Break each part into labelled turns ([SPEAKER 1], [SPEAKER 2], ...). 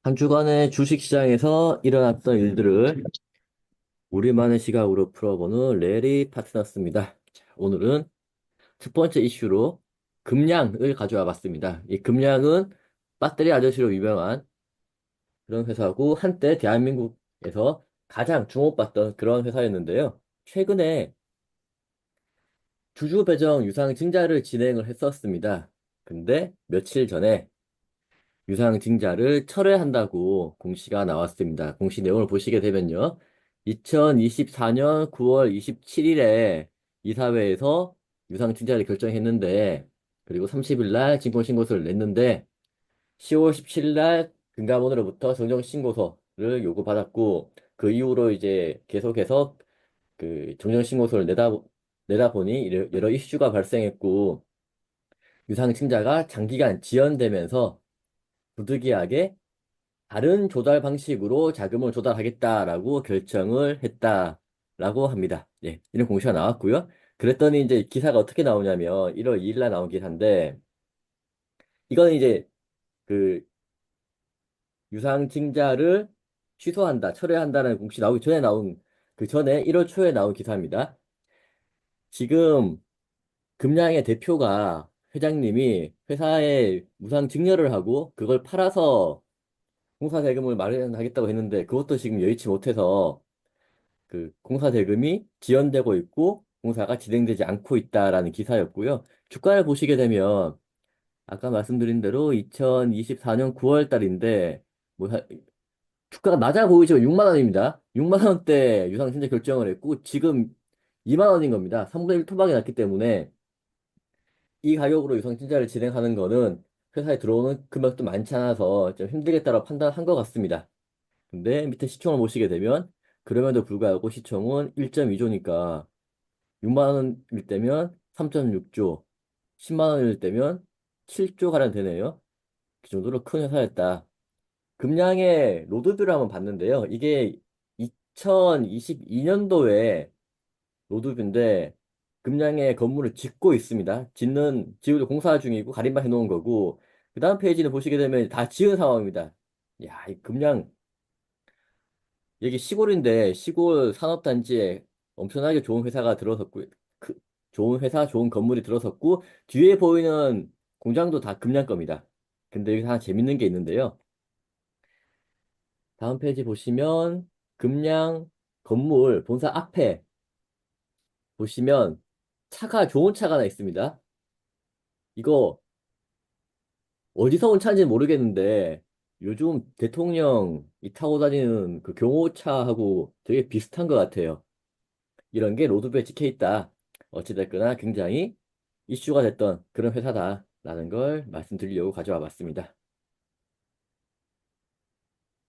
[SPEAKER 1] 한 주간의 주식시장에서 일어났던 일들을 우리만의 시각으로 풀어보는 레리 파트너스입니다. 자, 오늘은 첫 번째 이슈로 금량을 가져와 봤습니다. 이 금량은 배터리 아저씨로 유명한 그런 회사고 한때 대한민국에서 가장 주목받던 그런 회사였는데요. 최근에 주주 배정 유상 증자를 진행을 했었습니다. 근데 며칠 전에 유상증자를 철회한다고 공시가 나왔습니다. 공시 내용을 보시게 되면요. 2024년 9월 27일에 이사회에서 유상증자를 결정했는데, 그리고 30일 날 진권신고서를 냈는데, 10월 17일 날 금감원으로부터 정정신고서를 요구받았고, 그 이후로 이제 계속해서 그 정정신고서를 내다 보니 여러 이슈가 발생했고, 유상증자가 장기간 지연되면서 부득이하게 다른 조달 방식으로 자금을 조달하겠다라고 결정을 했다라고 합니다. 예, 이런 공시가 나왔고요. 그랬더니 이제 기사가 어떻게 나오냐면 1월 2일 날 나온 기사인데 이거는 이제 그 유상증자를 취소한다, 철회한다는 공시 나오기 전에 나온 그 전에 1월 초에 나온 기사입니다. 지금 금양의 대표가 회장님이 회사에 무상 증여를 하고 그걸 팔아서 공사 대금을 마련하겠다고 했는데 그것도 지금 여의치 못해서 그 공사 대금이 지연되고 있고 공사가 진행되지 않고 있다라는 기사였고요. 주가를 보시게 되면 아까 말씀드린 대로 2024년 9월 달인데 뭐 주가가 낮아 보이죠? 6만 원입니다. 6만 원대 유상증자 결정을 했고 지금 2만 원인 겁니다. 3분의 1 토막이 났기 때문에 이 가격으로 유상증자를 진행하는 거는 회사에 들어오는 금액도 많지 않아서 좀 힘들겠다고 판단한 것 같습니다. 근데 밑에 시총을 보시게 되면 그럼에도 불구하고 시총은 1.2조니까 6만 원일 때면 3.6조, 10만 원일 때면 7조 가량 되네요. 그 정도로 큰 회사였다. 금량의 로드뷰를 한번 봤는데요. 이게 2022년도에 로드뷰인데 금량의 건물을 짓고 있습니다. 지으려 공사 중이고 가림막 해놓은 거고 그 다음 페이지는 보시게 되면 다 지은 상황입니다. 야, 이 금량 여기 시골인데 시골 산업단지에 엄청나게 좋은 회사가 들어섰고 그 좋은 회사, 좋은 건물이 들어섰고 뒤에 보이는 공장도 다 금량 겁니다. 근데 여기 하나 재밌는 게 있는데요. 다음 페이지 보시면 금량 건물 본사 앞에 보시면 차가 좋은 차가 하나 있습니다. 이거 어디서 온 차인지 모르겠는데 요즘 대통령이 타고 다니는 그 경호차하고 되게 비슷한 것 같아요. 이런 게 로드뷰에 찍혀 있다. 어찌됐거나 굉장히 이슈가 됐던 그런 회사다라는 걸 말씀드리려고 가져와 봤습니다.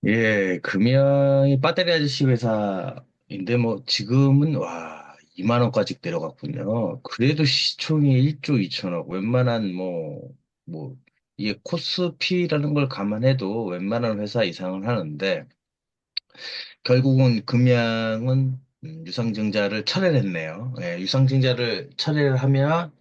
[SPEAKER 2] 예, 금양이 배터리 아저씨 회사인데 뭐 지금은 와 2만 원까지 내려갔군요. 그래도 시총이 1조 2천억. 웬만한 뭐 이게 코스피라는 걸 감안해도 웬만한 회사 이상은 하는데 결국은 금양은 유상증자를 철회를 했네요. 예, 유상증자를 철회를 하면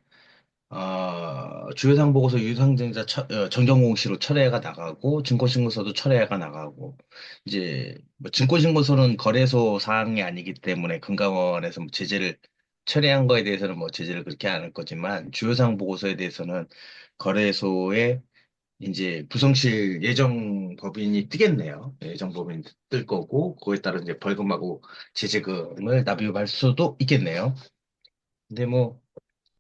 [SPEAKER 2] 주회상 보고서 유상증자 정정공시로 철회가 나가고 증권신고서도 철회가 나가고 이제 뭐 증권신고서는 거래소 사항이 아니기 때문에 금감원에서 뭐 제재를 철회한 거에 대해서는 뭐 제재를 그렇게 안 할 거지만 주회상 보고서에 대해서는 거래소에 이제 부성실 예정법인이 뜨겠네요. 예정법인이 뜰 거고 그거에 따라 이제 벌금하고 제재금을 납입할 수도 있겠네요. 근데 뭐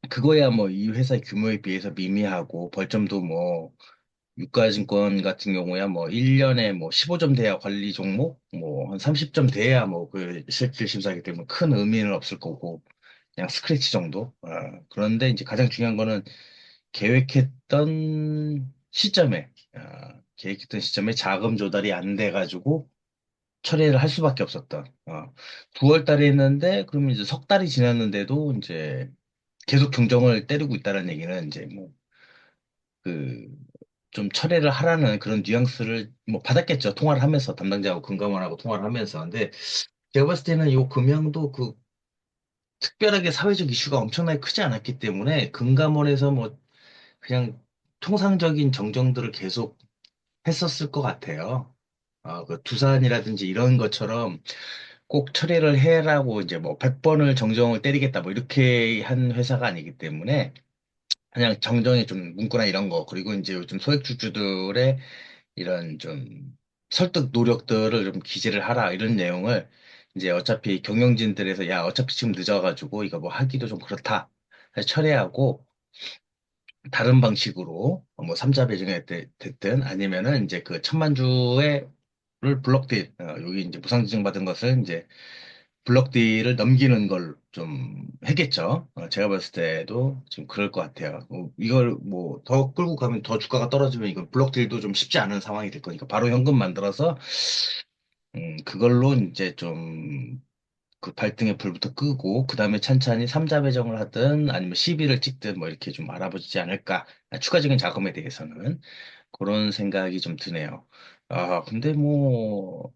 [SPEAKER 2] 그거야 뭐 이 회사의 규모에 비해서 미미하고 벌점도 뭐 유가증권 같은 경우야 뭐 1년에 뭐 15점 돼야 관리 종목 뭐 한 30점 돼야 뭐 그 실질 심사하기 때문에 큰 의미는 없을 거고 그냥 스크래치 정도. 그런데 이제 가장 중요한 거는 계획했던 시점에 계획했던 시점에 자금 조달이 안 돼가지고 철회를 할 수밖에 없었던 9월 달에 했는데 그러면 이제 석 달이 지났는데도 이제 계속 경정을 때리고 있다는 얘기는 이제 뭐 그 좀 철회를 하라는 그런 뉘앙스를 뭐 받았겠죠. 통화를 하면서 담당자하고 금감원하고 통화를 하면서. 근데 제가 봤을 때는 이 금양도 그 특별하게 사회적 이슈가 엄청나게 크지 않았기 때문에 금감원에서 뭐 그냥 통상적인 정정들을 계속 했었을 것 같아요. 그 두산이라든지 이런 것처럼 꼭 처리를 해라고 이제 뭐 100번을 정정을 때리겠다 뭐 이렇게 한 회사가 아니기 때문에 그냥 정정이 좀 문구나 이런 거 그리고 이제 요즘 소액주주들의 이런 좀 설득 노력들을 좀 기재를 하라 이런 내용을 이제 어차피 경영진들에서 야 어차피 지금 늦어가지고 이거 뭐 하기도 좀 그렇다 해서 철회하고 다른 방식으로 뭐 삼자 배정이 됐든 아니면은 이제 그 천만 주의 를 블록딜 여기 이제 무상지정 받은 것을 이제 블록딜을 넘기는 걸 좀 했겠죠. 제가 봤을 때도 지금 그럴 것 같아요. 이걸 뭐 더 끌고 가면 더 주가가 떨어지면 이건 블록딜도 좀 쉽지 않은 상황이 될 거니까 바로 현금 만들어서 그걸로 이제 좀 그 발등에 불부터 끄고 그다음에 찬찬히 삼자 배정을 하든 아니면 시비를 찍든 뭐 이렇게 좀 알아보지 않을까. 추가적인 자금에 대해서는 그런 생각이 좀 드네요. 근데 뭐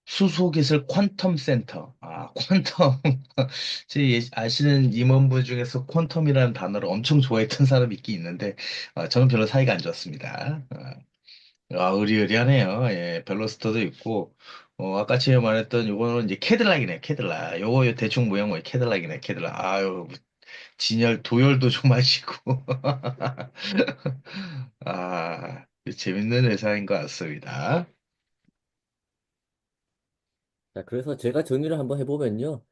[SPEAKER 2] 수소기술 퀀텀 센터. 퀀텀. 아시는 임원분 중에서 퀀텀이라는 단어를 엄청 좋아했던 사람이 있긴 있는데, 저는 별로 사이가 안 좋았습니다. 의리의리하네요. 예, 벨로스터도 있고, 아까 제가 말했던 요거는 이제 캐딜락이네, 캐딜락. 요거 대충 모양 뭐 캐딜락이네, 캐딜락. 아유, 뭐 진열, 도열도 좀 하시고. 재밌는 회사인 것 같습니다.
[SPEAKER 1] 자, 그래서 제가 정리를 한번 해보면요.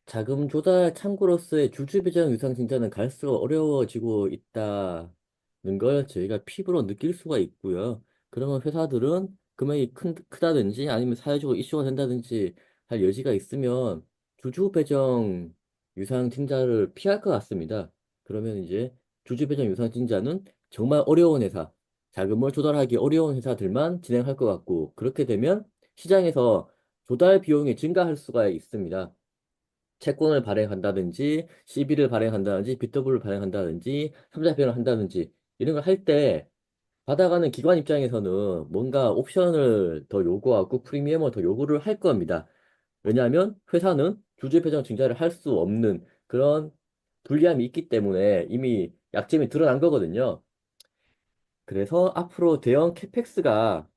[SPEAKER 1] 자금 조달 창구로서의 주주 배정 유상 진짜는 갈수록 어려워지고 있다는 걸 저희가 피부로 느낄 수가 있고요. 그러면 회사들은 금액이 크다든지 아니면 사회적으로 이슈가 된다든지 할 여지가 있으면 주주 배정 유상 증자를 피할 것 같습니다. 그러면 이제 주주 배정 유상 증자는 정말 어려운 회사, 자금을 조달하기 어려운 회사들만 진행할 것 같고, 그렇게 되면 시장에서 조달 비용이 증가할 수가 있습니다. 채권을 발행한다든지, CB를 발행한다든지, 비트블을 발행한다든지, 삼자 변을 한다든지, 이런 걸 할 때, 받아가는 기관 입장에서는 뭔가 옵션을 더 요구하고 프리미엄을 더 요구를 할 겁니다. 왜냐하면 회사는 주주 배정 증자를 할 수 없는 그런 불리함이 있기 때문에 이미 약점이 드러난 거거든요. 그래서 앞으로 대형 캐펙스가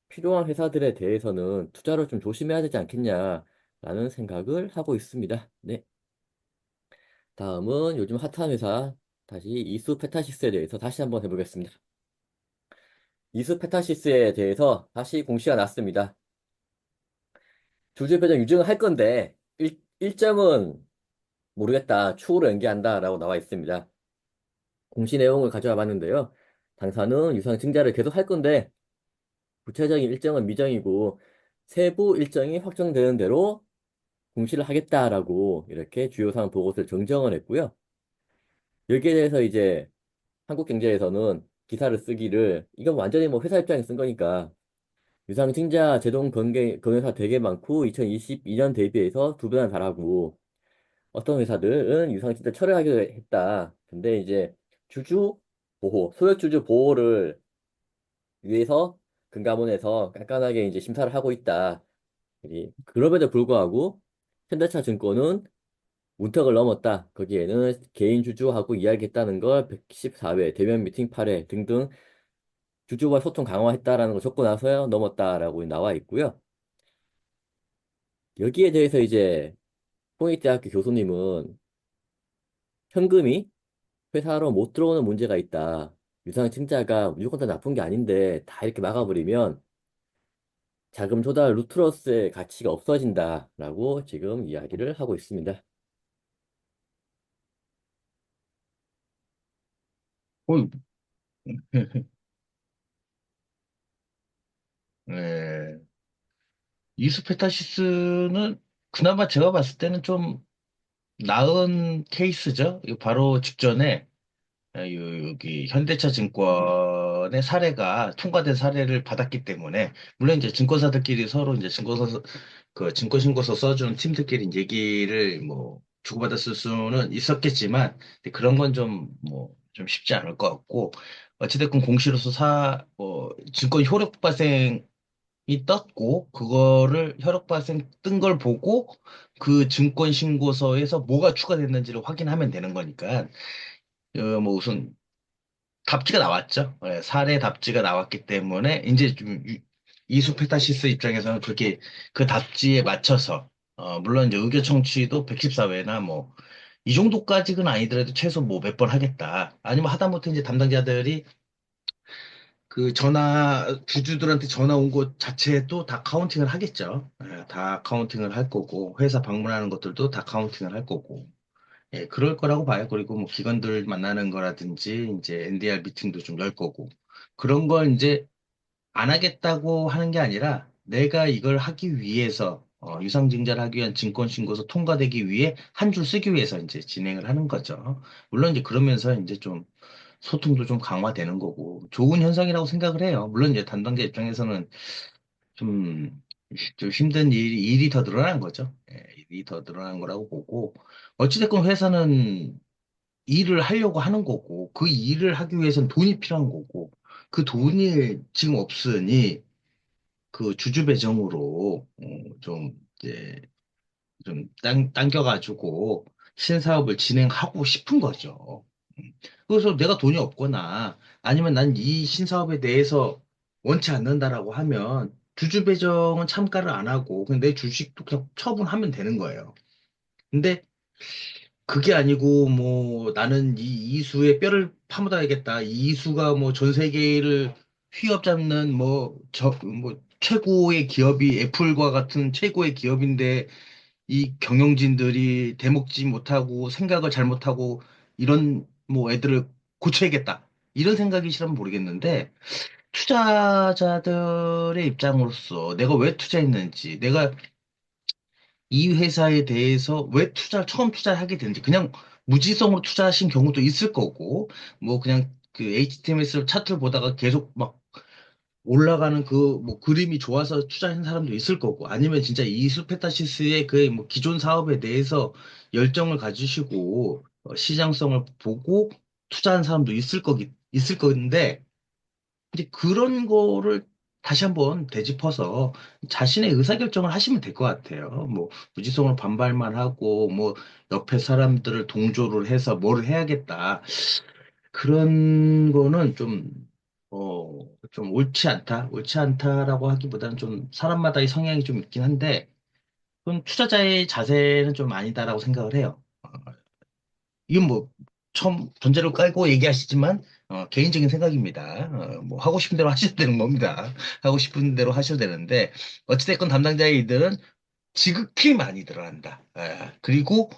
[SPEAKER 1] 필요한 회사들에 대해서는 투자를 좀 조심해야 되지 않겠냐라는 생각을 하고 있습니다. 네. 다음은 요즘 핫한 회사, 다시 이수페타시스에 대해서 다시 한번 해보겠습니다. 이수페타시스에 대해서 다시 공시가 났습니다. 주주 배정 유증을 할 건데, 일정은 모르겠다, 추후로 연기한다라고 나와 있습니다. 공시 내용을 가져와 봤는데요. 당사는 유상 증자를 계속 할 건데, 구체적인 일정은 미정이고, 세부 일정이 확정되는 대로 공시를 하겠다라고 이렇게 주요 사항 보고서를 정정을 했고요. 여기에 대해서 이제 한국경제에서는 기사를 쓰기를 이건 완전히 뭐 회사 입장에 쓴 거니까 유상증자 제동 건회사 되게 많고 2022년 대비해서 두 배나 잘하고 어떤 회사들은 유상증자 철회하기로 했다. 근데 이제 주주 보호, 소액주주 보호를 위해서 금감원에서 깐깐하게 이제 심사를 하고 있다. 그럼에도 불구하고 현대차 증권은 문턱을 넘었다. 거기에는 개인 주주하고 이야기했다는 걸 114회 대면 미팅 8회 등등 주주와 소통 강화했다라는 걸 적고 나서 넘었다라고 나와 있고요. 여기에 대해서 이제 홍익대학교 교수님은 현금이 회사로 못 들어오는 문제가 있다. 유상증자가 무조건 다 나쁜 게 아닌데 다 이렇게 막아버리면 자금 조달 루트러스의 가치가 없어진다라고 지금 이야기를 하고 있습니다.
[SPEAKER 2] 어이, 네. 이수페타시스는 그나마 제가 봤을 때는 좀 나은 케이스죠. 이거 바로 직전에 여기 현대차 증권의 사례가 통과된 사례를 받았기 때문에 물론 이제 증권사들끼리 서로 이제 증권신고서 써준 팀들끼리 얘기를 뭐 주고받았을 수는 있었겠지만 근데 그런 건 좀 뭐 좀 쉽지 않을 것 같고 어찌됐건 공시로서 증권 효력 발생 이 떴고 그거를 혈액 발생 뜬 걸 보고 그 증권 신고서에서 뭐가 추가됐는지를 확인하면 되는 거니까 뭐 우선 답지가 나왔죠. 예, 사례 답지가 나왔기 때문에 이제 좀 이수페타시스 입장에서는 그렇게 그 답지에 맞춰서 물론 이제 의견 청취도 114회나 뭐 이 정도까지는 아니더라도 최소 뭐 몇 번 하겠다. 아니면 하다못해 이제 담당자들이 그 주주들한테 전화 온 것 자체도 다 카운팅을 하겠죠. 예, 다 카운팅을 할 거고, 회사 방문하는 것들도 다 카운팅을 할 거고. 예, 그럴 거라고 봐요. 그리고 뭐 기관들 만나는 거라든지, 이제 NDR 미팅도 좀 열 거고. 그런 걸 이제 안 하겠다고 하는 게 아니라, 내가 이걸 하기 위해서, 유상증자를 하기 위한 증권신고서 통과되기 위해 한 줄 쓰기 위해서 이제 진행을 하는 거죠. 물론 이제 그러면서 이제 좀 소통도 좀 강화되는 거고 좋은 현상이라고 생각을 해요. 물론 이제 담당자 입장에서는 좀, 좀 힘든 일이 더 늘어난 거죠. 예, 일이 더 늘어난 거라고 보고 어찌됐건 회사는 일을 하려고 하는 거고 그 일을 하기 위해서는 돈이 필요한 거고 그 돈이 지금 없으니 그 주주 배정으로 좀 이제 당겨가지고 신사업을 진행하고 싶은 거죠. 그래서 내가 돈이 없거나 아니면 난 이 신사업에 대해서 원치 않는다라고 하면 주주 배정은 참가를 안 하고 그냥 내 주식도 그냥 처분하면 되는 거예요. 근데 그게 아니고 뭐 나는 이 이수의 뼈를 파묻어야겠다. 이 이수가 뭐 전 세계를 휘어잡는 뭐 최고의 기업이 애플과 같은 최고의 기업인데 이 경영진들이 대먹지 못하고 생각을 잘못하고 이런 뭐 애들을 고쳐야겠다. 이런 생각이 싫으면 모르겠는데 투자자들의 입장으로서 내가 왜 투자했는지, 내가 이 회사에 대해서 왜 처음 투자하게 되는지 그냥 무지성으로 투자하신 경우도 있을 거고 뭐 그냥 그 HTML 차트를 보다가 계속 막 올라가는 그 뭐 그림이 좋아서 투자하는 사람도 있을 거고 아니면 진짜 이수페타시스의 그 뭐 기존 사업에 대해서 열정을 가지시고 시장성을 보고 투자한 사람도 있을 건데 이제 그런 거를 다시 한번 되짚어서 자신의 의사결정을 하시면 될 것 같아요. 뭐 무지성으로 반발만 하고 뭐 옆에 사람들을 동조를 해서 뭘 해야겠다. 그런 거는 좀 옳지 않다. 옳지 않다라고 하기보다는 좀 사람마다의 성향이 좀 있긴 한데, 그건 투자자의 자세는 좀 아니다라고 생각을 해요. 이건 뭐, 처음 전제를 깔고 얘기하시지만, 개인적인 생각입니다. 뭐, 하고 싶은 대로 하셔도 되는 겁니다. 하고 싶은 대로 하셔도 되는데, 어찌됐건 담당자의 일들은 지극히 많이 들어간다. 그리고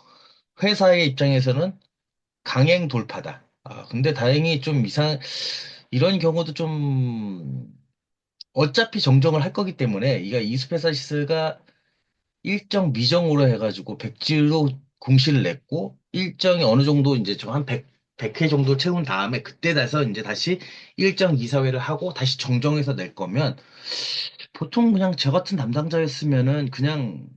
[SPEAKER 2] 회사의 입장에서는 강행 돌파다. 근데 다행히 좀 이런 경우도 좀, 어차피 정정을 할 거기 때문에, 이가 이스페사시스가 일정 미정으로 해가지고 백지로 공시를 냈고, 일정이 어느 정도 이제 좀 한 100회 정도 채운 다음에 그때 돼서 이제 다시 일정 이사회를 하고 다시 정정해서 낼 거면, 보통 그냥 저 같은 담당자였으면은 그냥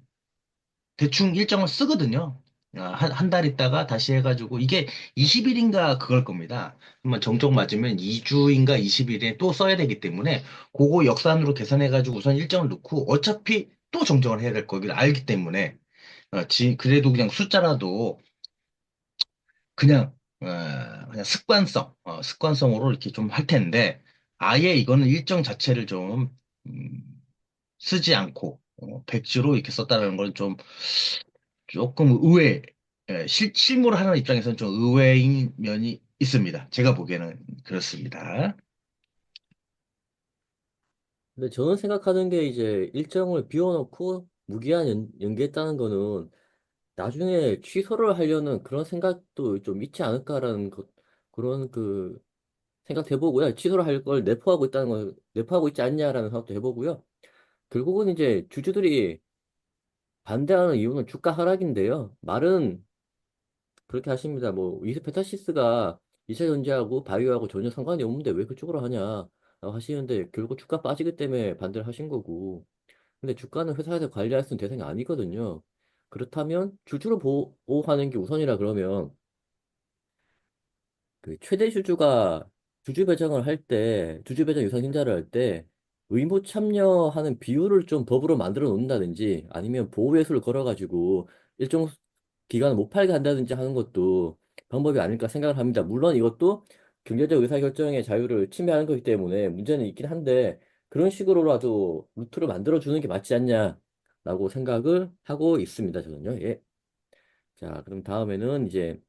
[SPEAKER 2] 대충 일정을 쓰거든요. 한 달 있다가 다시 해가지고 이게 20일인가 그걸 겁니다. 한번 정적 맞으면 2주인가 20일에 또 써야 되기 때문에 그거 역산으로 계산해가지고 우선 일정을 넣고 어차피 또 정정을 해야 될 거기를 알기 때문에 그래도 그냥 숫자라도 그냥 그냥 습관성으로 이렇게 좀 할 텐데 아예 이거는 일정 자체를 좀 음, 쓰지 않고 백지로 이렇게 썼다는 건좀 조금 실무를 하는 입장에서는 좀 의외인 면이 있습니다. 제가 보기에는 그렇습니다.
[SPEAKER 1] 근데 저는 생각하는 게 이제 일정을 비워놓고 무기한 연기했다는 거는 나중에 취소를 하려는 그런 생각도 좀 있지 않을까라는 그런 그 생각도 해보고요. 취소를 할 걸 내포하고 있다는 걸 내포하고 있지 않냐라는 생각도 해보고요. 결국은 이제 주주들이 반대하는 이유는 주가 하락인데요. 말은 그렇게 하십니다. 뭐 이스페타시스가 이차 전지하고 바이오하고 전혀 상관이 없는데 왜 그쪽으로 하냐 라고 하시는데 결국 주가 빠지기 때문에 반대를 하신 거고. 근데 주가는 회사에서 관리할 수 있는 대상이 아니거든요. 그렇다면 주주를 보호하는 게 우선이라 그러면 그 최대 주주가 주주 배정을 할 때, 주주 배정 유상증자를 할 때 의무 참여하는 비율을 좀 법으로 만들어 놓는다든지 아니면 보호회수를 걸어가지고 일정 기간을 못 팔게 한다든지 하는 것도 방법이 아닐까 생각을 합니다. 물론 이것도 경제적 의사결정의 자유를 침해하는 거기 때문에 문제는 있긴 한데 그런 식으로라도 루트를 만들어 주는 게 맞지 않냐라고 생각을 하고 있습니다. 저는요. 예. 자, 그럼 다음에는 이제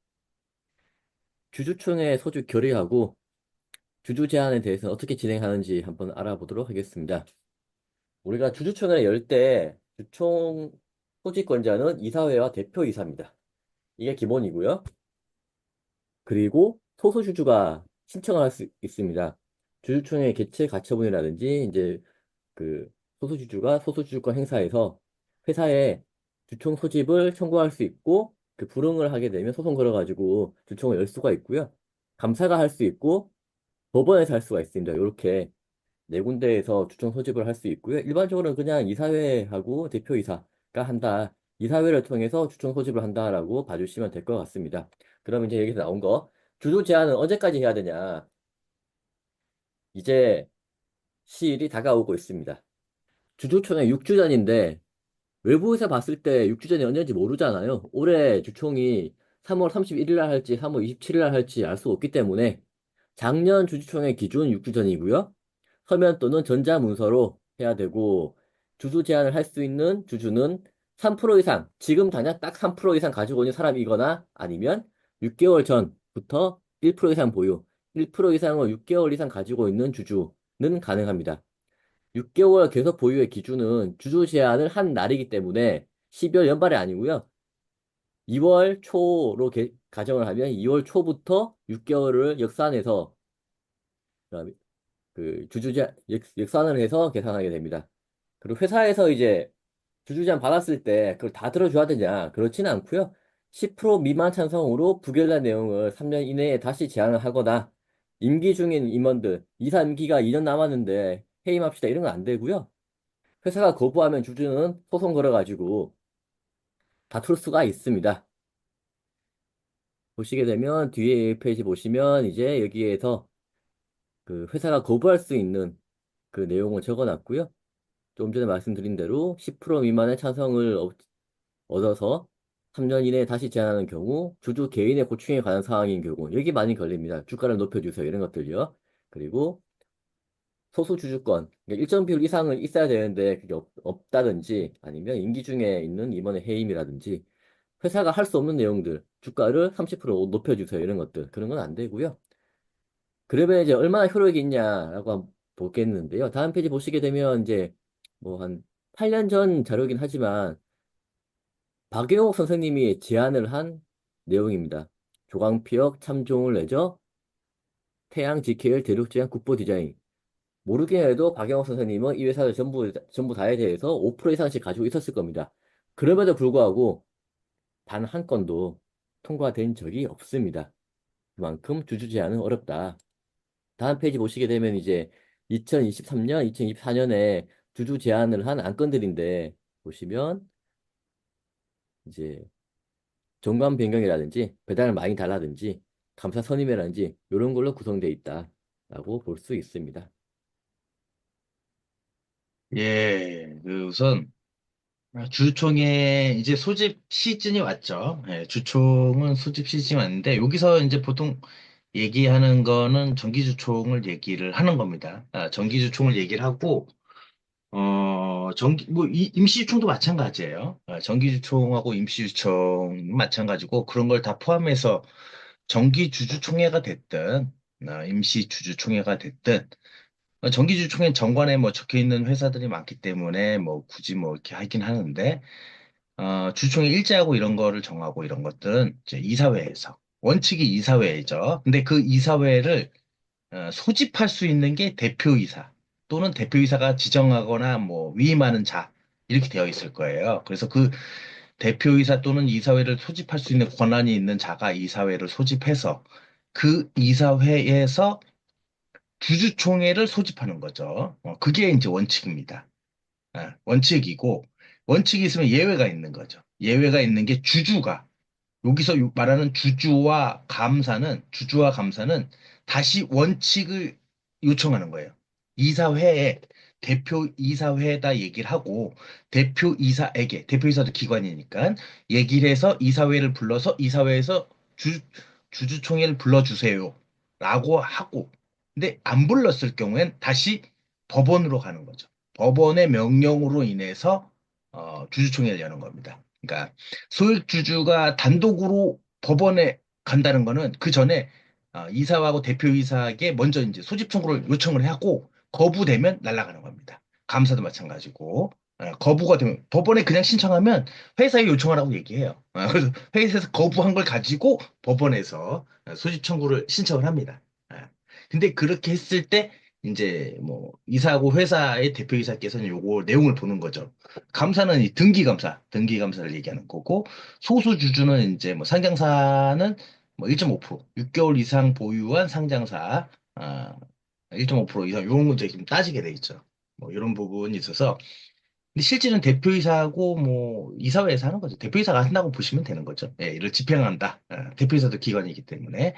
[SPEAKER 1] 주주총회 소집 결의하고 주주 제안에 대해서 어떻게 진행하는지 한번 알아보도록 하겠습니다. 우리가 주주총회를 열 때 주총 소집권자는 이사회와 대표이사입니다. 이게 기본이고요. 그리고 소소주주가 신청을 할 수 있습니다. 주주총회 개최 가처분이라든지 이제 그 소소주주가 소소주주권 행사에서 회사에 주총 소집을 청구할 수 있고 그 불응을 하게 되면 소송 걸어가지고 주총을 열 수가 있고요. 감사가 할 수 있고 법원에서 할 수가 있습니다. 이렇게 네 군데에서 주총 소집을 할 수 있고요. 일반적으로는 그냥 이사회하고 대표이사가 한다. 이사회를 통해서 주총 소집을 한다라고 봐주시면 될 것 같습니다. 그러면 이제 여기서 나온 거 주주 제한은 언제까지 해야 되냐? 이제 시일이 다가오고 있습니다. 주주총회 6주 전인데 외부에서 봤을 때 6주 전이 언제인지 모르잖아요. 올해 주총이 3월 31일 날 할지 3월 27일 날 할지 알 수 없기 때문에 작년 주주총회 기준 6주 전이고요. 서면 또는 전자문서로 해야 되고 주주 제한을 할 수 있는 주주는 3% 이상, 지금 당장 딱 3% 이상 가지고 있는 사람이거나 아니면 6개월 전부터 1% 이상 보유, 1% 이상을 6개월 이상 가지고 있는 주주는 가능합니다. 6개월 계속 보유의 기준은 주주 제한을 한 날이기 때문에 12월 연말이 아니고요. 2월 초로 가정을 하면 2월 초부터 6개월을 역산해서 그 주주제 역산을 해서 계산하게 됩니다. 그리고 회사에서 이제 주주제안 받았을 때 그걸 다 들어줘야 되냐? 그렇지는 않고요. 10% 미만 찬성으로 부결된 내용을 3년 이내에 다시 제안을 하거나 임기 중인 임원들 이사 임기가 2년 남았는데 해임합시다 이런 건 안 되고요. 회사가 거부하면 주주는 소송 걸어가지고 다툴 수가 있습니다. 보시게 되면 뒤에 1페이지 보시면 이제 여기에서 그 회사가 거부할 수 있는 그 내용을 적어놨고요. 좀 전에 말씀드린 대로 10% 미만의 찬성을 얻어서 3년 이내에 다시 제한하는 경우, 주주 개인의 고충에 관한 사항인 경우, 여기 많이 걸립니다. 주가를 높여주세요. 이런 것들요. 그리고 소수 주주권, 그러니까 일정 비율 이상은 있어야 되는데 그게 없다든지 아니면 임기 중에 있는 임원의 해임이라든지 회사가 할 수 없는 내용들, 주가를 30% 높여주세요. 이런 것들. 그런 건 안 되고요. 그러면 이제 얼마나 효력이 있냐라고 한번 보겠는데요. 다음 페이지 보시게 되면 이제 뭐 한 8년 전 자료긴 하지만 박영옥 선생님이 제안을 한 내용입니다. 조광피역 참종을 내죠. 태양 GKL 대륙제한 국보 디자인. 모르긴 해도 박영옥 선생님은 이 회사를 전부 다에 대해서 5% 이상씩 가지고 있었을 겁니다. 그럼에도 불구하고 단 한 건도 통과된 적이 없습니다. 그만큼 주주 제한은 어렵다. 다음 페이지 보시게 되면 이제 2023년, 2024년에 주주 제한을 한 안건들인데 보시면 이제 정관 변경이라든지 배당을 많이 달라든지 감사 선임이라든지 이런 걸로 구성되어 있다라고 볼 수 있습니다.
[SPEAKER 2] 예, 그 우선 주총에 이제 소집 시즌이 왔죠. 예, 주총은 소집 시즌이 왔는데 여기서 이제 보통 얘기하는 거는 정기주총을 얘기를 하는 겁니다. 정기주총을 얘기를 하고 임시주총도 마찬가지예요. 정기주총하고 임시주총 마찬가지고 그런 걸 다 포함해서 정기주주총회가 됐든 임시주주총회가 됐든 정기주총회 정관에 뭐 적혀 있는 회사들이 많기 때문에 뭐 굳이 뭐 이렇게 하긴 하는데 주총회 일자하고 이런 거를 정하고 이런 것들은 이제 이사회에서 원칙이 이사회죠. 근데 그 이사회를 소집할 수 있는 게 대표이사 또는 대표이사가 지정하거나 뭐 위임하는 자 이렇게 되어 있을 거예요. 그래서 그 대표이사 또는 이사회를 소집할 수 있는 권한이 있는 자가 이사회를 소집해서 그 이사회에서 주주총회를 소집하는 거죠. 그게 이제 원칙입니다. 원칙이고 원칙이 있으면 예외가 있는 거죠. 예외가 있는 게 주주가 여기서 말하는 주주와 감사는 다시 원칙을 요청하는 거예요. 이사회에 대표 이사회에다 얘기를 하고 대표이사도 기관이니까 얘기를 해서 이사회를 불러서 이사회에서 주주총회를 불러주세요. 라고 하고 근데 안 불렀을 경우엔 다시 법원으로 가는 거죠. 법원의 명령으로 인해서 주주총회를 여는 겁니다. 그러니까 소액 주주가 단독으로 법원에 간다는 거는 그 전에 이사하고 대표이사에게 먼저 이제 소집 청구를 요청을 하고 거부되면 날아가는 겁니다. 감사도 마찬가지고. 거부가 되면 법원에 그냥 신청하면 회사에 요청하라고 얘기해요. 그래서 회사에서 거부한 걸 가지고 법원에서 소집 청구를 신청을 합니다. 근데 그렇게 했을 때 이제 뭐 이사하고 회사의 대표이사께서는 요거 내용을 보는 거죠. 감사는 이 등기감사를 얘기하는 거고, 소수 주주는 이제 뭐 상장사는 뭐 1.5%, 6개월 이상 보유한 상장사, 1.5% 이상 요런 거 이제 좀 따지게 돼 있죠. 뭐 이런 부분이 있어서, 근데 실질은 대표이사하고 뭐 이사회에서 하는 거죠. 대표이사가 한다고 보시면 되는 거죠. 예, 이를 집행한다. 대표이사도 기관이기 때문에.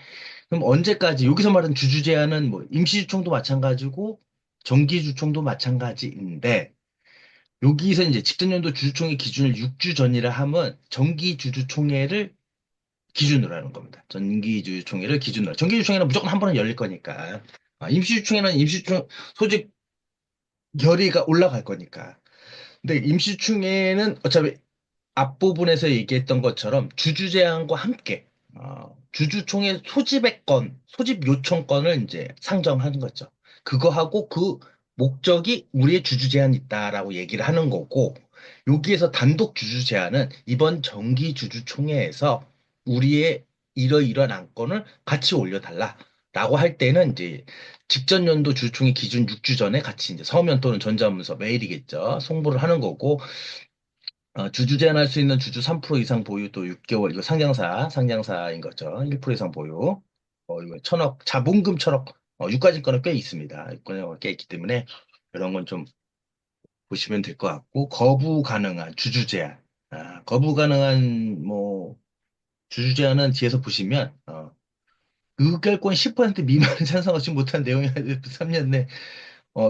[SPEAKER 2] 그럼 언제까지 여기서 말하는 주주 제한은 뭐 임시주총도 마찬가지고 정기주총도 마찬가지인데 여기서 이제 직전년도 주주총회 기준을 6주 전이라 하면 정기주주총회를 기준으로 하는 겁니다. 정기주주총회를 기준으로. 정기주주총회는 무조건 한 번은 열릴 거니까. 임시주총회는 임시주총 소집 결의가 올라갈 거니까. 근데 임시주총회는 어차피 앞부분에서 얘기했던 것처럼 주주 제한과 함께 주주총회 소집의 건, 소집 요청권을 이제 상정하는 거죠. 그거하고 그 목적이 우리의 주주 제한이 있다라고 얘기를 하는 거고, 여기에서 단독 주주 제한은 이번 정기 주주총회에서 우리의 이러이러한 안건을 같이 올려달라라고 할 때는 이제 직전 연도 주주총회 기준 6주 전에 같이 이제 서면 또는 전자문서 메일이겠죠. 송부를 하는 거고, 주주 제한할 수 있는 주주 3% 이상 보유 또 6개월, 이거 상장사인 거죠. 1% 이상 보유. 이거 천억, 자본금 천억, 유가증권은 꽤 있습니다. 유가증권은 꽤 있기 때문에 이런 건 좀 보시면 될 것 같고, 거부 가능한 주주 제한. 거부 가능한 뭐 주주 제한은 뒤에서 보시면, 의결권 10% 미만을 찬성하지 못한 내용이 3년 내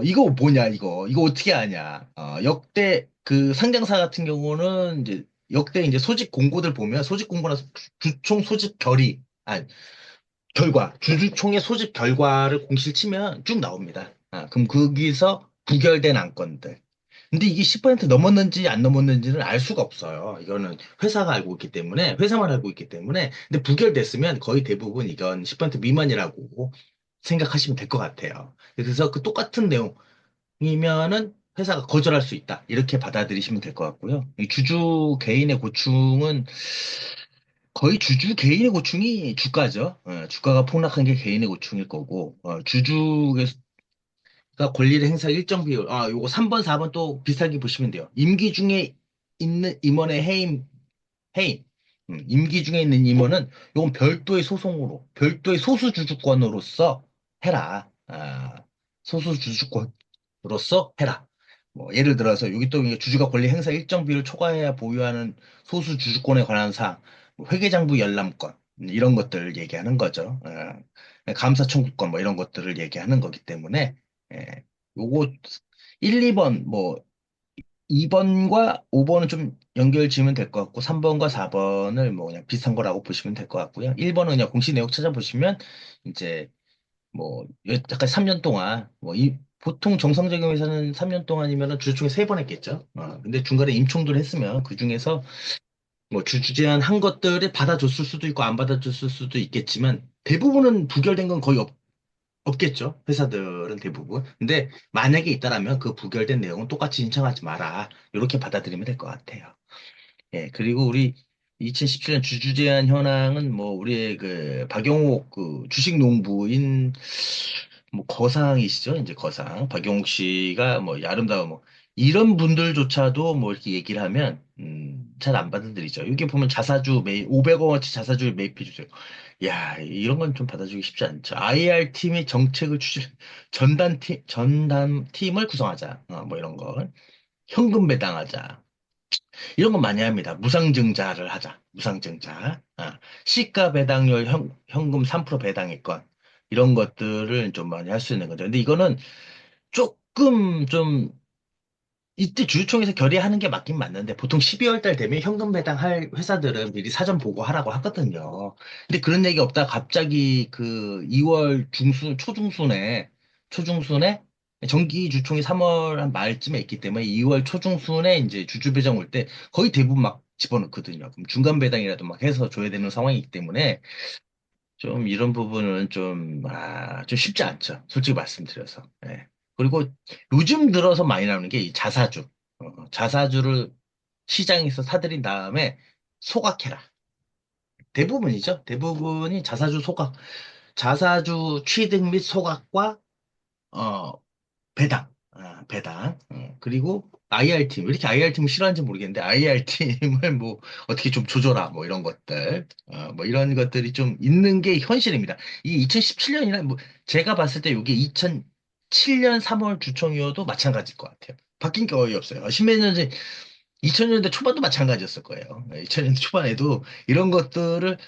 [SPEAKER 2] 이거 뭐냐, 이거 어떻게 하냐. 역대 그 상장사 같은 경우는 이제 역대 이제 소집 공고들 보면 소집 공고나 주총 소집 주주총회 소집 결과를 공시를 치면 쭉 나옵니다. 그럼 거기서 부결된 안건들. 근데 이게 10% 넘었는지 안 넘었는지는 알 수가 없어요. 이거는 회사가 알고 있기 때문에, 회사만 알고 있기 때문에. 근데 부결됐으면 거의 대부분 이건 10% 미만이라고 생각하시면 될 것 같아요. 그래서 그 똑같은 내용이면은 회사가 거절할 수 있다. 이렇게 받아들이시면 될 것 같고요. 이 주주 개인의 고충은 거의 주주 개인의 고충이 주가죠. 주가가 폭락한 게 개인의 고충일 거고, 주주가 권리를 행사 일정 비율, 요거 3번, 4번 또 비슷하게 보시면 돼요. 임기 중에 있는 임원의 해임. 임기 중에 있는 임원은 요건 별도의 소송으로, 별도의 소수주주권으로서 해라. 소수주주권으로서 해라. 뭐, 예를 들어서 여기 또 이게 주주가 권리 행사 일정 비율 초과해야 보유하는 소수주주권에 관한 사항, 뭐 회계장부 열람권, 이런 것들을 얘기하는 거죠. 감사 청구권, 뭐 이런 것들을 얘기하는 거기 때문에, 예, 요거 1, 2번, 뭐 2번과 5번은 좀 연결 지으면 될 것 같고, 3번과 4번을 뭐 그냥 비슷한 거라고 보시면 될 것 같고요. 1번은 그냥 공시 내용 찾아보시면, 이제 뭐, 약간 3년 동안, 보통 정상적인 회사는 3년 동안이면 주주총회 3번 했겠죠. 근데 중간에 임총들 했으면 그 중에서 뭐 주주 제한 한 것들을 받아줬을 수도 있고 안 받아줬을 수도 있겠지만, 대부분은 부결된 건 거의 없겠죠. 회사들은 대부분. 근데 만약에 있다라면 그 부결된 내용은 똑같이 신청하지 마라. 이렇게 받아들이면 될 것 같아요. 예, 그리고 우리 2017년 주주 제한 현황은 뭐 우리의 그 박용옥 그 주식 농부인 뭐 거상이시죠. 이제 거상. 박용옥 씨가 뭐 아름다워 뭐 이런 분들조차도 뭐 이렇게 얘기를 하면 잘 안 받아들이죠. 여기 보면 자사주 매입 500원어치 자사주를 매입해 주세요. 야, 이런 건 좀 받아주기 쉽지 않죠. IR 팀의 정책을 전담팀을 구성하자. 뭐 이런 거. 현금 배당하자. 이런 건 많이 합니다. 무상증자를 하자. 무상증자. 시가 배당률 현금 3% 배당일건. 이런 것들을 좀 많이 할 수 있는 거죠. 근데 이거는 조금 좀 이때 주주총회에서 결의하는 게 맞긴 맞는데 보통 12월 달 되면 현금 배당할 회사들은 미리 사전 보고하라고 하거든요. 근데 그런 얘기 없다 갑자기 그 2월 초중순에 정기 주총이 3월 한 말쯤에 있기 때문에 2월 초중순에 이제 주주 배당 올 때 거의 대부분 막 집어넣거든요. 그럼 중간 배당이라도 막 해서 줘야 되는 상황이기 때문에 좀 이런 부분은 좀 쉽지 않죠. 솔직히 말씀드려서. 예. 그리고 요즘 들어서 많이 나오는 게 이 자사주. 자사주를 시장에서 사들인 다음에 소각해라. 대부분이죠. 대부분이 자사주 소각, 자사주 취득 및 소각과 어, 배당, 배당. 그리고 IR팀. 왜 이렇게 IR팀을 싫어하는지 모르겠는데, IR팀을 뭐, 어떻게 좀 조져라. 뭐, 이런 것들. 뭐, 이런 것들이 좀 있는 게 현실입니다. 이 2017년이나, 뭐, 제가 봤을 때 이게 2007년 3월 주총이어도 마찬가지일 것 같아요. 바뀐 게 거의 없어요. 십몇 년 전, 2000년대 초반도 마찬가지였을 거예요. 2000년대 초반에도 이런 것들을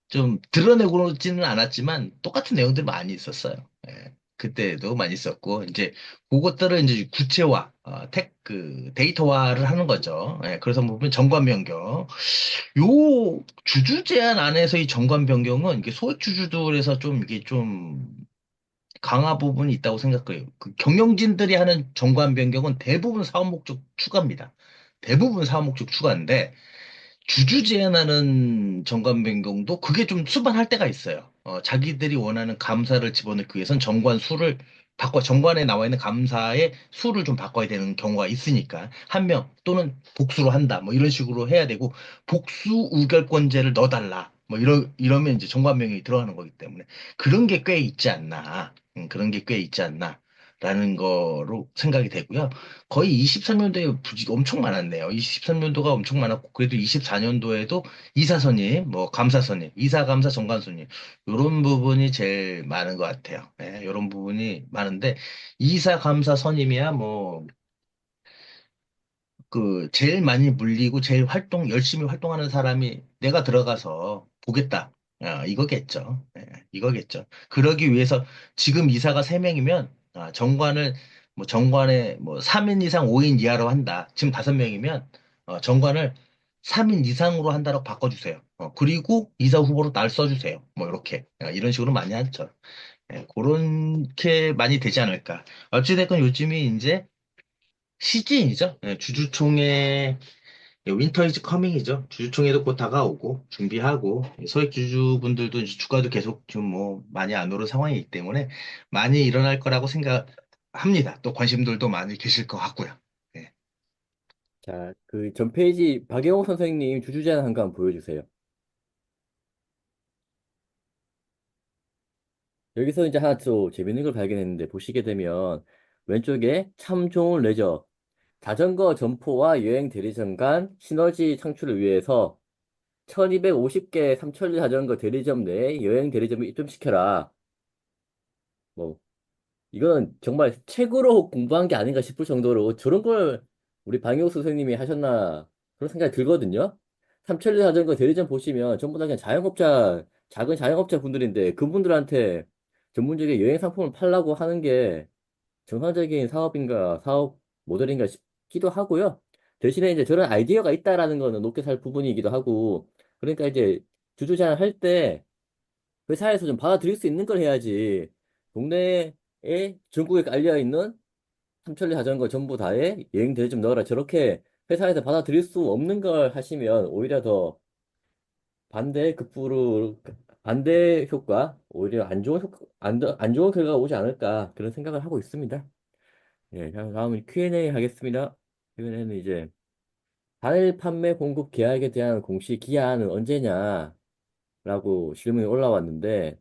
[SPEAKER 2] 좀 드러내고는 않았지만 똑같은 내용들이 많이 있었어요. 예. 그때도 많이 있었고 이제 그것들을 이제 구체화, 데이터화를 하는 거죠. 예. 그래서 보면 정관 변경, 요 주주 제한 안에서 이 정관 변경은 이게 소액 주주들에서 좀 이게 좀 강화 부분이 있다고 생각해요. 그 경영진들이 하는 정관 변경은 대부분 사업 목적 추가입니다. 대부분 사업 목적 추가인데 주주 제한하는 정관 변경도 그게 좀 수반할 때가 있어요. 자기들이 원하는 감사를 집어넣기 위해선 정관 수를 정관에 나와 있는 감사의 수를 좀 바꿔야 되는 경우가 있으니까, 한 명 또는 복수로 한다. 뭐 이런 식으로 해야 되고, 복수 우결권제를 넣어달라. 뭐 이러면 이제 정관 변경이 들어가는 거기 때문에 그런 게 꽤 있지 않나. 그런 게 꽤 있지 않나. 라는 거로 생각이 되고요. 거의 23년도에 엄청 많았네요. 23년도가 엄청 많았고, 그래도 24년도에도 이사선임, 뭐, 감사선임, 이사감사 정관선임, 요런 부분이 제일 많은 것 같아요. 예, 요런 부분이 많은데, 이사감사 선임이야, 뭐, 제일 많이 물리고, 제일 열심히 활동하는 사람이 내가 들어가서 보겠다. 이거겠죠. 예, 이거겠죠. 그러기 위해서 지금 이사가 3명이면, 정관에 뭐 3인 이상 5인 이하로 한다. 지금 5명이면, 정관을 3인 이상으로 한다고 바꿔주세요. 그리고 이사 후보로 날 써주세요. 뭐, 이렇게. 이런 식으로 많이 하죠. 예, 그렇게 많이 되지 않을까. 어찌됐건 요즘이 이제 시즌이죠. 예, 주주총회 윈터 이즈 커밍이죠. 주주총회도 곧 다가오고 준비하고 소액 주주분들도 이제 주가도 계속 좀 뭐 많이 안 오른 상황이기 때문에 많이 일어날 거라고 생각합니다. 또 관심들도 많이 계실 것 같고요. 네.
[SPEAKER 1] 자, 그 전 페이지 박영호 선생님 주주 제안 한 거 한번 보여주세요. 여기서 이제 하나 또 재밌는 걸 발견했는데 보시게 되면 왼쪽에 참 좋은 레저 자전거 점포와 여행 대리점 간 시너지 창출을 위해서 1250개 삼천리 자전거 대리점 내에 여행 대리점을 입점시켜라. 뭐 이건 정말 책으로 공부한 게 아닌가 싶을 정도로 저런 걸 우리 방효 선생님이 하셨나 그런 생각이 들거든요. 삼천리 자전거 대리점 보시면 전부 다 그냥 작은 자영업자 분들인데 그분들한테 전문적인 여행 상품을 팔라고 하는 게 정상적인 사업인가 사업 모델인가 싶기도 하고요. 대신에 이제 저런 아이디어가 있다라는 거는 높게 살 부분이기도 하고 그러니까 이제 주주 제안을 할때 회사에서 좀 받아들일 수 있는 걸 해야지. 동네에 전국에 깔려 있는 삼천리 자전거 전부 다에 여행 대리 좀 넣어라. 저렇게 회사에서 받아들일 수 없는 걸 하시면 오히려 더 반대 급부로 반대 효과, 오히려 안 좋은 결과가 오지 않을까 그런 생각을 하고 있습니다. 예, 다음은 Q&A 하겠습니다. Q&A는 이제 단일 판매 공급 계약에 대한 공시 기한은 언제냐라고 질문이 올라왔는데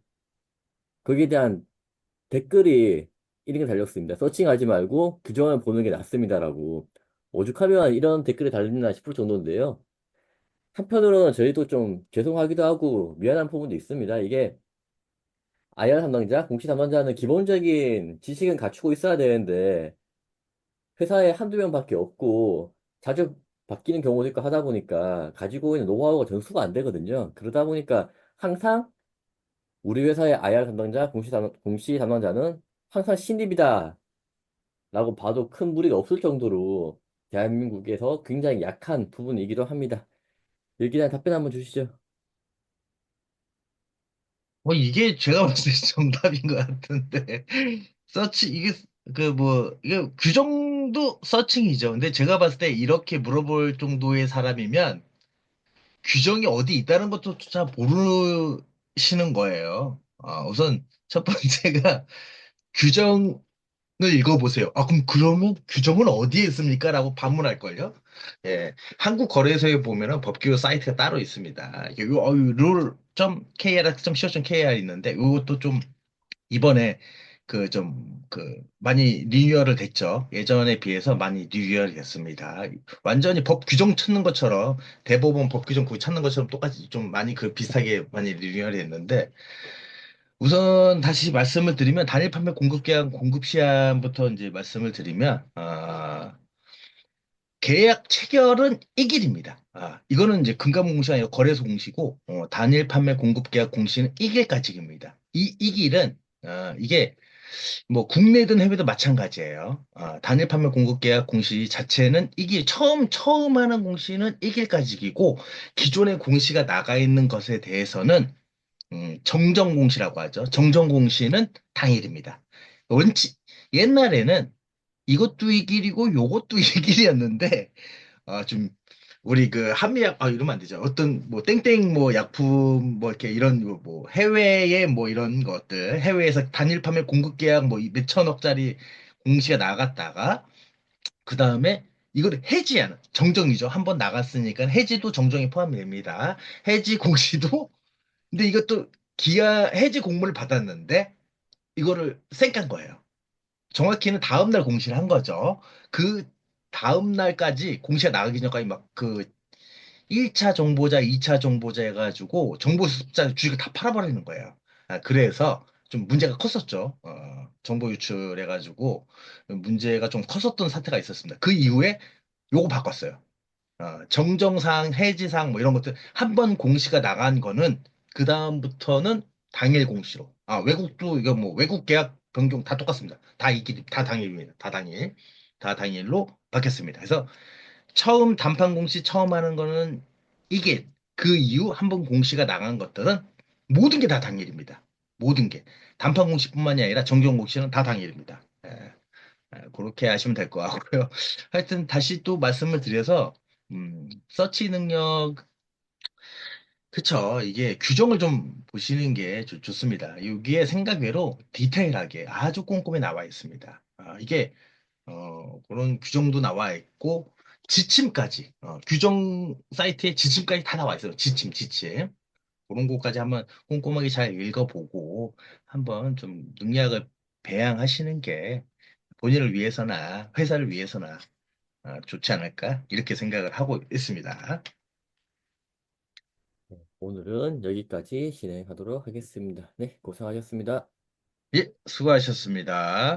[SPEAKER 1] 거기에 대한 댓글이 이런 게 달렸습니다. 서칭하지 말고 규정을 보는 게 낫습니다라고. 오죽하면 이런 댓글이 달렸나 싶을 정도인데요. 한편으로는 저희도 좀 죄송하기도 하고 미안한 부분도 있습니다. 이게 IR 담당자, 공시 담당자는 기본적인 지식은 갖추고 있어야 되는데 회사에 한두 명밖에 없고 자주 바뀌는 경우도 있고 하다 보니까 가지고 있는 노하우가 전수가 안 되거든요. 그러다 보니까 항상 우리 회사의 IR 담당자, 공시 담당자는 항상 신입이다. 라고 봐도 큰 무리가 없을 정도로 대한민국에서 굉장히 약한 부분이기도 합니다. 여기에 대한 답변 한번 주시죠.
[SPEAKER 2] 이게 제가 봤을 때 정답인 것 같은데. 이게 이게 규정도 서칭이죠. 근데 제가 봤을 때 이렇게 물어볼 정도의 사람이면 규정이 어디 있다는 것도 잘 모르시는 거예요. 우선 첫 번째가 규정을 읽어보세요. 그럼 그러면 규정은 어디에 있습니까? 라고 반문할걸요? 예. 한국 거래소에 보면은 법규 사이트가 따로 있습니다. 룰.kr.co.kr 있는데 이것도 좀 이번에 많이 리뉴얼을 됐죠. 예전에 비해서 많이 리뉴얼이 됐습니다. 완전히 법 규정 찾는 것처럼 대법원 법 규정 그거 찾는 것처럼 똑같이 좀 많이 비슷하게 많이 리뉴얼이 됐는데 우선 다시 말씀을 드리면 단일 판매 공급 계약 공급 시한부터 이제 말씀을 드리면 계약 체결은 이 길입니다. 이거는 이제 금감원 공시가 아니라 거래소 공시고 단일 판매 공급 계약 공시는 이 길까지입니다. 이 길은 이게 뭐 국내든 해외도 마찬가지예요. 단일 판매 공급 계약 공시 자체는 이게 처음 하는 공시는 1일까지이고 기존의 공시가 나가 있는 것에 대해서는 정정 공시라고 하죠. 정정 공시는 당일입니다. 원칙 옛날에는 이것도 이 길이고 요것도 이 길이었는데 좀 우리 그 한미약 이러면 안 되죠. 어떤 뭐 땡땡 뭐 약품 뭐 이렇게 이런 뭐 해외에 뭐 이런 것들 해외에서 단일 판매 공급 계약 뭐 몇천억짜리 공시가 나갔다가 그 다음에 이걸 해지하는 정정이죠. 한번 나갔으니까 해지도 정정이 포함됩니다. 해지 공시도 근데 이것도 기아 해지 공문을 받았는데 이거를 쌩깐 거예요. 정확히는 다음날 공시를 한 거죠. 그 다음날까지 공시가 나가기 전까지 막 1차 정보자, 2차 정보자 해가지고 정보 숫자 주식을 다 팔아버리는 거예요. 그래서 좀 문제가 컸었죠. 정보 유출해가지고 문제가 좀 컸었던 사태가 있었습니다. 그 이후에 요거 바꿨어요. 정정상, 해지상 뭐 이런 것들 한 번 공시가 나간 거는 그 다음부터는 당일 공시로. 외국도 이거 뭐 외국 계약 변경 다 똑같습니다. 다 당일입니다. 다 당일. 다 당일로 바뀌었습니다. 그래서 처음 단판 공시 처음 하는 거는 이게 그 이후 한 번 공시가 나간 것들은 모든 게 다 당일입니다. 모든 게. 단판 공시뿐만이 아니라 정정 공시는 다 당일입니다. 그렇게 하시면 될 것 같고요. 하여튼 다시 또 말씀을 드려서 서치 능력 그쵸. 이게 규정을 좀 보시는 게 좋습니다. 여기에 생각외로 디테일하게 아주 꼼꼼히 나와 있습니다. 이게 그런 규정도 나와 있고 지침까지 규정 사이트에 지침까지 다 나와 있어요. 지침. 그런 것까지 한번 꼼꼼하게 잘 읽어보고 한번 좀 능력을 배양하시는 게 본인을 위해서나 회사를 위해서나 좋지 않을까 이렇게 생각을 하고 있습니다.
[SPEAKER 1] 오늘은 여기까지 진행하도록 하겠습니다. 네, 고생하셨습니다.
[SPEAKER 2] 예, 수고하셨습니다.